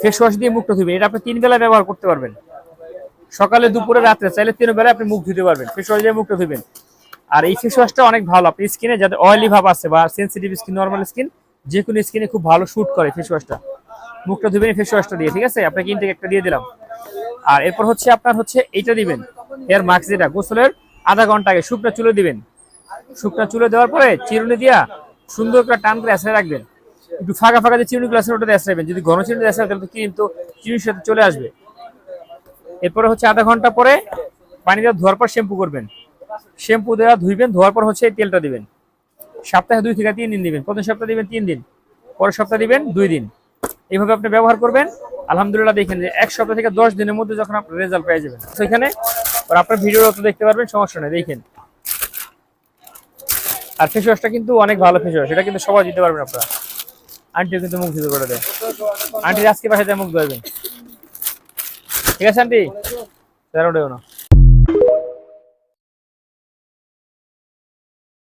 Face wash দিয়ে মুখটা ধুবেন। এটা আপনি 3 বেলা ব্যবহার করতে পারবেন, সকালে, দুপুরে, রাত্রে, চাইলে 3 বেলা আপনি মুখ ধুতে পারবেন। ফেস ওয়াশ দিয়ে মুখটা ধুবেন। আর এই ফেস ওয়াশটা অনেক ভালো আপনি স্কিনে যাদের অয়েলি ভাব আছে বা সেনসিটিভ স্কিন, নরমাল স্কিন, যে কোনো স্কিনে খুব ভালো শুট করে ফেস ওয়াশটা। মুখটা ধুবেন ফেস ওয়াশটা দিয়ে, ঠিক আছে? আপনাকে ইনটেক একটা দিয়ে দিলাম। আর এরপর হচ্ছে আপনার হচ্ছে এইটা দিবেন, হেয়ার মাস্ক, যেটা গোসলের আধা ঘন্টা আগে শুকনা চুলে দিবেন। শুকনা চুলে দেওয়ার পরে চিরুনি দিয়া সুন্দর করে টান করে আছড়ে রাখবেন। একটু ফাঁকা ফাঁকা যে চিরুনি গ্লাসের ওটা আছড়াবেন। যদি ঘন চিরুনি দিয়ে আছড়াবেন তাহলে ক্রিম তো চিরুনির সাথে চলে আসবে। এরপরে হচ্ছে আধা ঘন্টা পরে পানি দিয়ে ধোয়ার পর শ্যাম্পু করবেন। শ্যাম্পু দেওয়া ধুইবেন, ধোয়ার পর হচ্ছে এই তেলটা দিবেন। সপ্তাহে 2 থেকে 3 দিন দিবেন। প্রথম সপ্তাহে দিবেন 3 দিন, পরের সপ্তাহে দিবেন 2 দিন। এইভাবে আপনি ব্যবহার করবেন। আলহামদুলিল্লাহ দেখেন যে 1 সপ্তাহ থেকে 10 দিনের মধ্যে যখন আপনি রেজাল্ট পেয়ে যাবেন। সেখানে আপনার ভিডিওটা তো দেখতে পারবেন, সমস্যা নেই, দেখেন। আর ফেস ওয়াশটা কিন্তু অনেক ভালো ফেস ওয়াশ, এটা কিন্তু সবাই দিতে পারবেন আপনারা। আন্টিও কিন্তু মুখ ধুতে করে দেয়। আন্টি আজকে বাসায় মুখ ধুবেন, ঠিক আছে আন্টি? 13 না